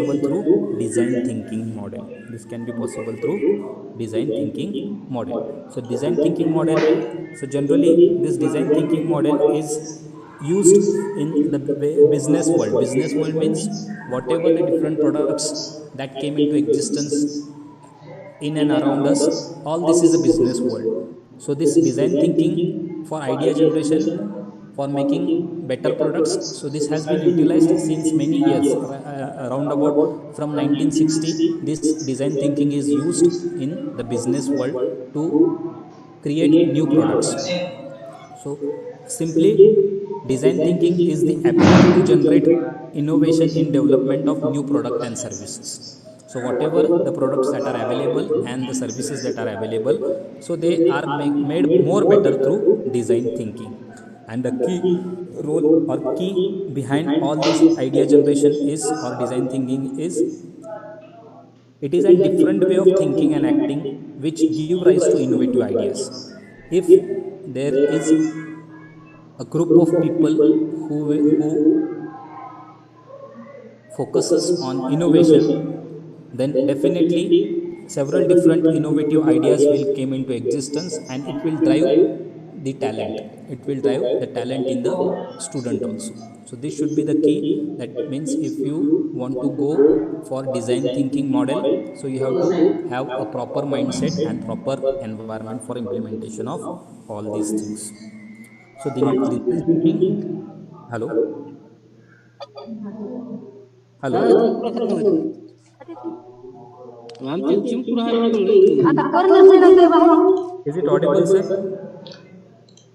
possible through design thinking model. This can be possible through design thinking model. So design thinking model, so generally this design thinking model is used in the business world. Business world means whatever the different products that came into existence in and around us, all this is a business world. So this design thinking for idea generation, for making better products, so this has been utilized since many years, around about from 1960 this design thinking is used in the business world to create new products. So simply, design thinking is the ability to generate innovation in development of new product and services. So whatever the products that are available and the services that are available, so they are made more better through design thinking. And the key role or key behind all this idea generation is, or design thinking is, it is a different way of thinking and acting which give rise to innovative ideas. If there is a group of people who focuses on innovation, then definitely several different innovative ideas will come into existence, and it will drive the talent. It will drive the talent in the student also. So this should be the key. That means if you want to go for design thinking model, so you have to have a proper mindset and proper environment for implementation of all these things. So the design thinking, hello, hello, is it audible, sir?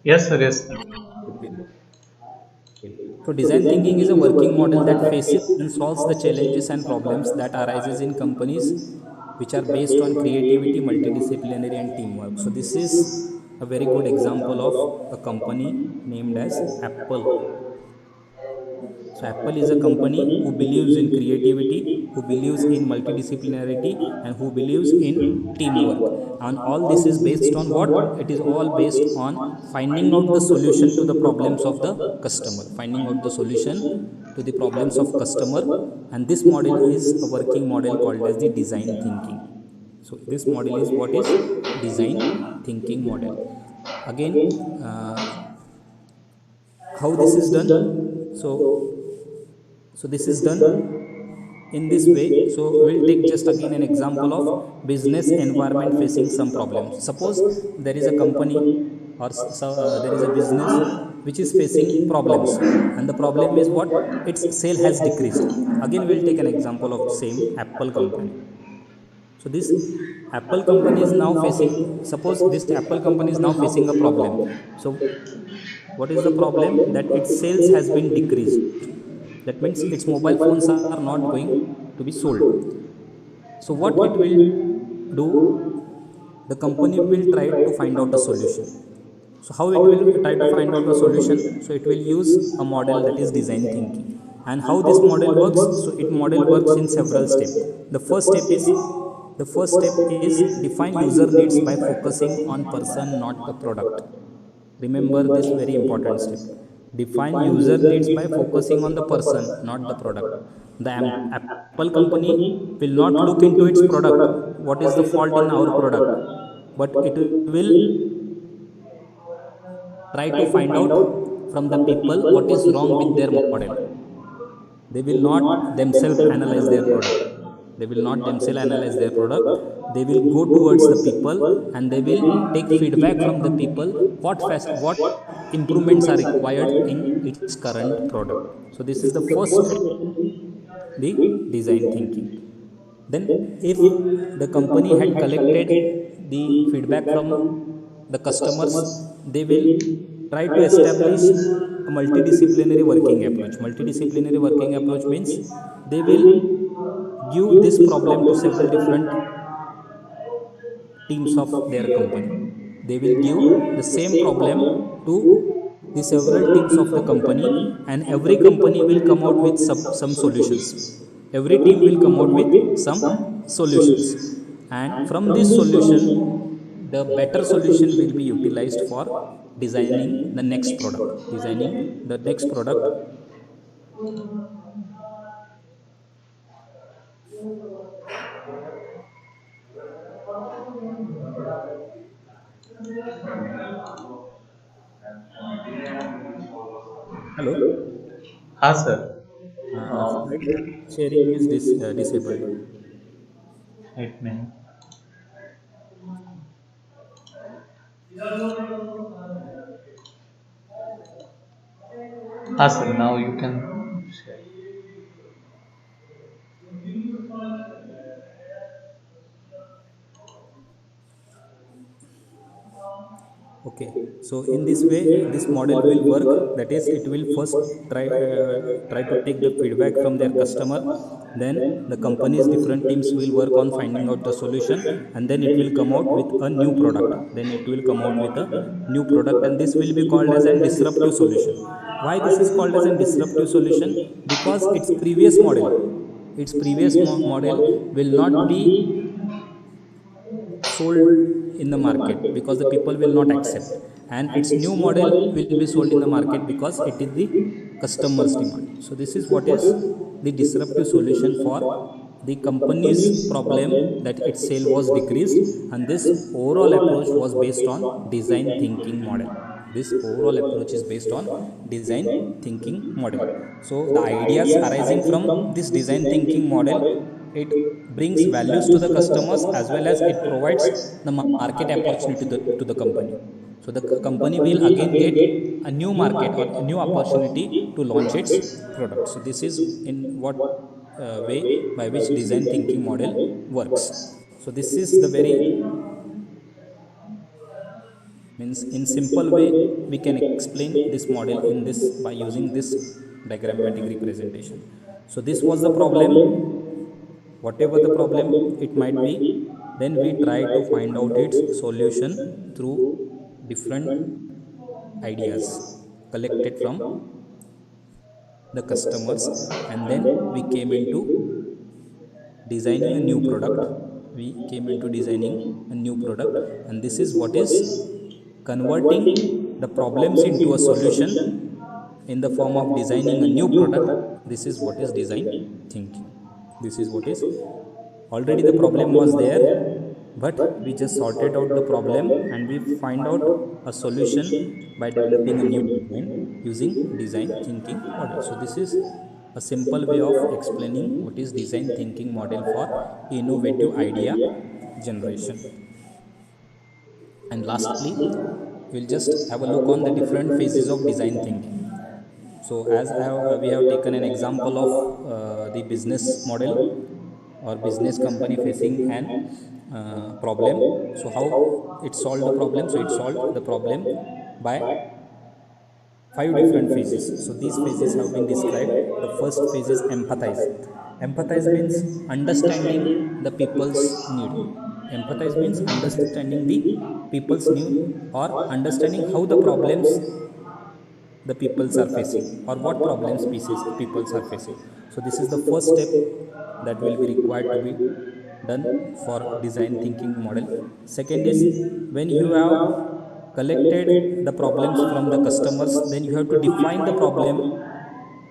Yes, sir. Yes, sir. Okay. So design thinking is a working model that faces and solves the challenges and problems that arises in companies which are based on creativity, multidisciplinary and teamwork. So this is a very good example of a company named as Apple. So Apple is a company who believes in creativity, who believes in multidisciplinarity, and who believes in teamwork. And all this is based on what? It is all based on finding out the solution to the problems of the customer, finding out the solution to the problems of customer. And this model is a working model called as the design thinking. So this model is what is design thinking model. Again, how this is done? So this is done in this way. So we'll take just again an example of business environment facing some problems. Suppose there is a company, or there is a business which is facing problems, and the problem is what? Its sale has decreased. Again we'll take an example of same Apple company. So this Apple company is now facing, suppose this Apple company is now facing a problem. So what is the problem? That its sales has been decreased. That means its mobile phones are not going to be sold. So what it will do? The company will try to find out a solution. So how it will try to find out a solution? So it will use a model that is design thinking. And how this model works? So it model works in several steps. The first step is define user needs by focusing on person, not a product. Remember this very important step. Define user needs by focusing on the person, not the product. The Apple company will not look into its product, what is the fault in our product, but it will try to find out from the people what is wrong with their model. They will not themselves analyze their product. They will not themselves analyze their product. They will go towards the people and they will take feedback from the people what improvements are required in its current product. So this is the first step, the design thinking. Then if the company had collected the feedback from the customers, they will try to establish a multidisciplinary working approach. Multidisciplinary working approach means they will give this problem to several different teams of their company. They will give the same problem to the several teams of the company, and every company will come out with some solutions. Every team will come out with some solutions, and from this solution the better solution will be utilized for designing the next product. Designing the next product. Hello. हाँ sir. Slide sharing is disabled. एक minute. हाँ sir, now you can share. Okay, so in this way, this model will work. That is, it will first try to take the feedback from their customer. Then the company's different teams will work on finding out the solution, and then it will come out with a new product. Then it will come out with a new product, and this will be called as an disruptive solution. Why this is called as a disruptive solution? Because its previous model will not be sold in the market because the people will not accept, and its new model will be sold in the market because it is the customer's demand. So this is what is the disruptive solution for the company's problem, that its sale was decreased, and this overall approach was based on design thinking model. This overall approach is based on design thinking model. So the ideas arising from this design thinking model, it brings values to the customers, as well as it provides the market opportunity to the company. So the company will again get a new market or a new opportunity to launch its product. So this is in what way by which design thinking model works. So this is the very, means in simple way we can explain this model in this by using this diagrammatic representation. So this was the problem. Whatever the problem it might be, then we try to find out its solution through different ideas collected from the customers, and then we came into designing a new product. We came into designing a new product, and this is what is converting the problems into a solution in the form of designing a new product. This is what is design thinking. This is what is, already the problem was there, but we just sorted out the problem and we find out a solution by developing a new design using design thinking model. So this is a simple way of explaining what is design thinking model for innovative idea generation. And lastly, we'll just have a look on the different phases of design thinking. So as we have taken an example of the business model or business company facing an problem. So how it solved the problem? So it solved the problem by 5 different phases. So these phases have been described. The first phase is empathize. Empathize means understanding the people's need. Empathize means understanding the people's need, or understanding how the problems the peoples are facing, or what problems pieces peoples are facing. So this is the first step that will be required to be done for design thinking model. Second is, when you have collected the problems from the customers, then you have to define the problem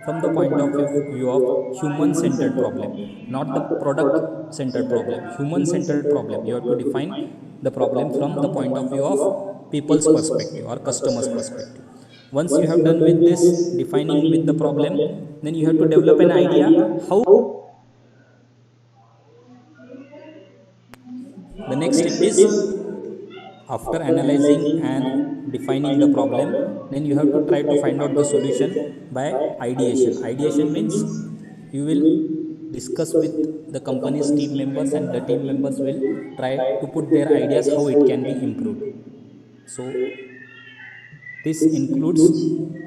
from the point of view of human centered problem, not the product centered problem. Human centered problem, you have to define the problem from the point of view of people's perspective or customers perspective. Once you have done with this defining with the problem, then you have to develop an idea how. The next step is, after analyzing and defining the problem, then you have to try to find out the solution by ideation. Ideation means you will discuss with the company's team members, and the team members will try to put their ideas how it can be improved. So this includes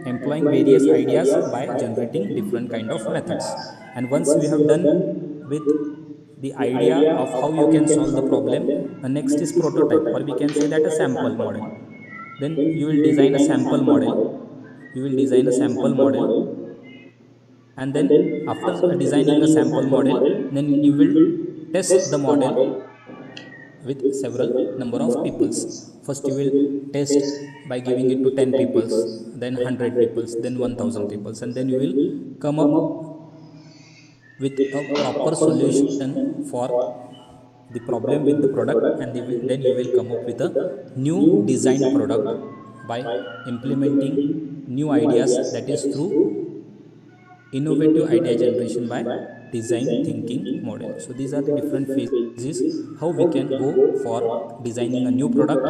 employing various ideas by generating different kind of methods. And once we have done with the idea of how you can solve the problem, the next is prototype, or we can say that a sample model. Then you will design a sample model. You will design a sample model, and then after designing a sample model, then you will test the model with several number of peoples. First you will test by giving it to 10 peoples, then 100 peoples, then 1000 peoples, and then you will come up with a proper solution for the problem with the product, and then you will come up with a new design product by implementing new ideas, that is through innovative idea generation by design thinking model. So these are the different phases how we can go for designing a new product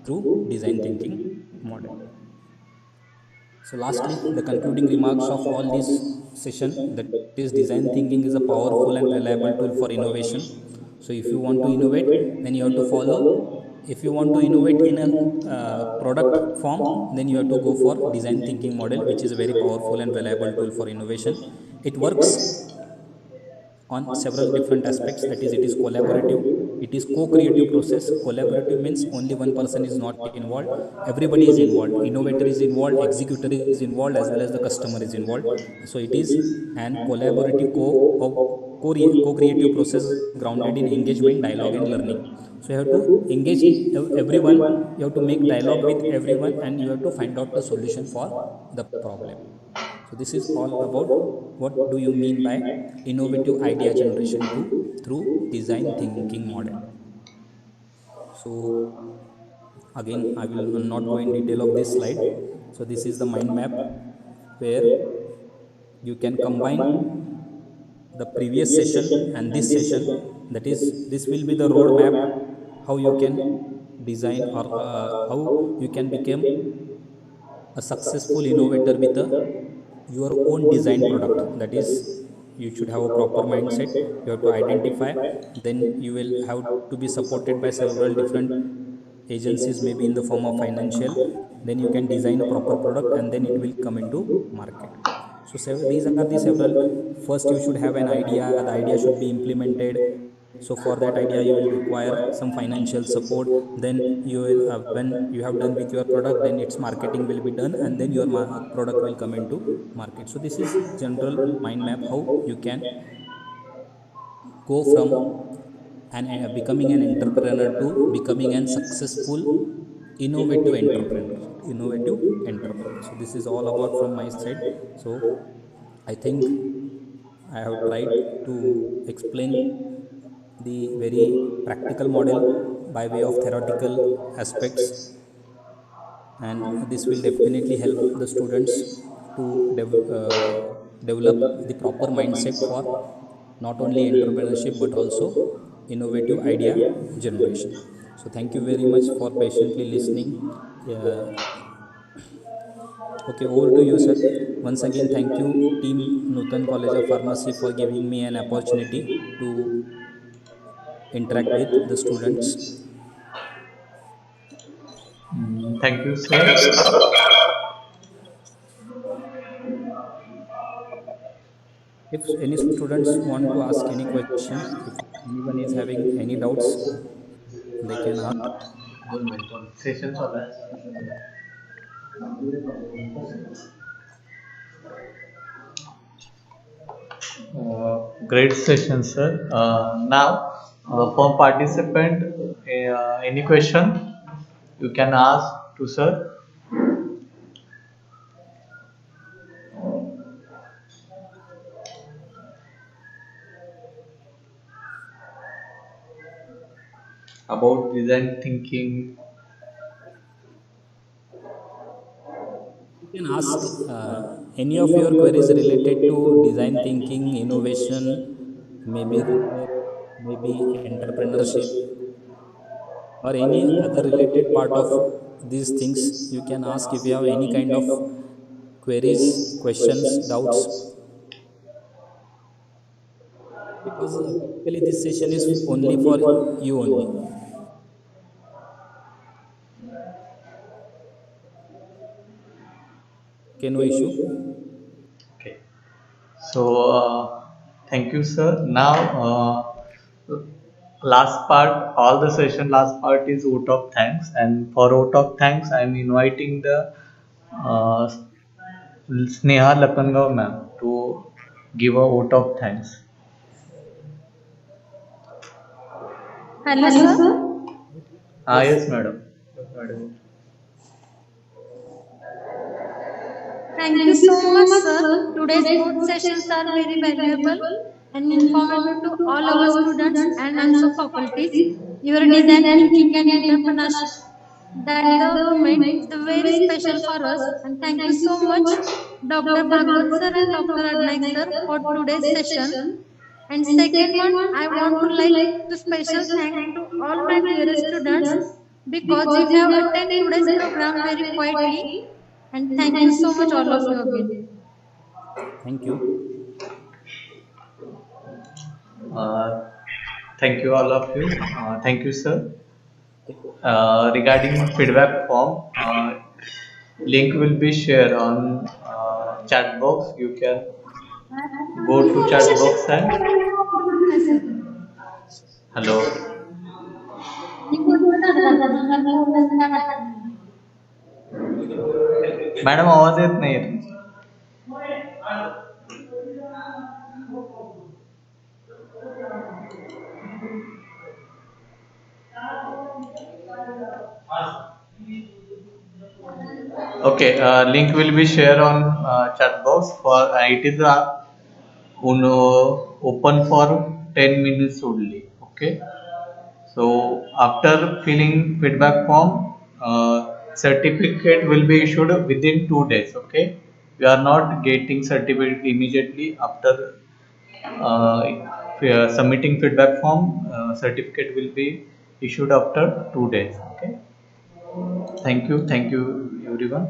through design thinking model. So lastly, the concluding remarks of all this session, that is design thinking is a powerful and reliable tool for innovation. So if you want to innovate, then you have to follow. If you want to innovate in a product form, then you have to go for design thinking model, which is a very powerful and reliable tool for innovation. It works on several different aspects, that is, it is collaborative, it is co-creative process. Collaborative means only one person is not involved, everybody is involved, innovator is involved, executor is involved, as well as the customer is involved. So it is an collaborative co-creative process grounded in engagement, dialogue, and learning. So you have to engage everyone, you have to make dialogue with everyone, and you have to find out the solution for the problem. So this is all about what do you mean by innovative idea generation through design thinking model. So again, I will not go in detail of this slide. So this is the mind map where you can combine the previous session and this session. That is, this will be the roadmap how you can design, or how you can become a successful innovator with a your own design product. That is, you should have a proper mindset, you have to identify, then you will have to be supported by several different agencies, maybe in the form of financial. Then you can design a proper product, and then it will come into market. So these are the several. First, you should have an idea, the idea should be implemented. So for that idea you will require some financial support. Then you will when you have done with your product, then its marketing will be done, and then your product will come into market. So this is general mind map how you can go from becoming an entrepreneur to becoming an successful innovative entrepreneur. So this is all about from my side. So I think I have tried to explain the very practical model by way of theoretical aspects, and this will definitely help the students to develop the proper mindset for not only entrepreneurship but also innovative idea generation. So thank you very much for patiently listening. uh, okay, over to you, sir. Once again, thank you, team Nutan College of Pharmacy, for giving me an opportunity to interact with the students. Thank you, sir. If any students want to ask any question, if anyone is having any doubts, they can ask. Session चालू आहे. Great session, sir. Now, for participant, any question you can ask to sir about design thinking. You can ask any of your queries related to design thinking, innovation, maybe research, maybe entrepreneurship, or any other related part of these things. You can ask if you have any kind of queries, questions, doubts, because basically this session is only for you only. Okay, no issue. Okay. So, thank you, sir. Now, last part, all the session last part is vote of thanks, and for vote of thanks, I'm inviting the uh, Sneha Lakangav ma'am to give a vote of thanks. Hello, sir. Ah, Yes. yes, madam. Madam. Thank you so much, sir. Today's both sessions are very valuable. and informative to all our students and also faculties. Your design thinking and entrepreneurship that the moment is very special for us. And thank you so much, Dr. Bhagwat sir and Dr. Adnaik sir, for today's session. And second one, I want to like to special thank to all my dearest students because you have attended today's program very quietly. And thank you so much, all of you again. Thank you. Uh, Thank you, all of you. Thank you, sir. Okay. Regarding feedback form, link will be shared on chat box. You can go to chat Information box and नाही sir. hello. निघून जातात अंगात पूर्ण जाणार. Madam आवाज येत नाही तुमचा. Okay, link will be shared on chat box for it is open for 10 minutes only. Okay. So after filling feedback form, certificate will be issued within 2 days. Okay, we are not getting certificate immediately after submitting feedback form. Certificate will be issued after 2 days. Okay, thank you everyone.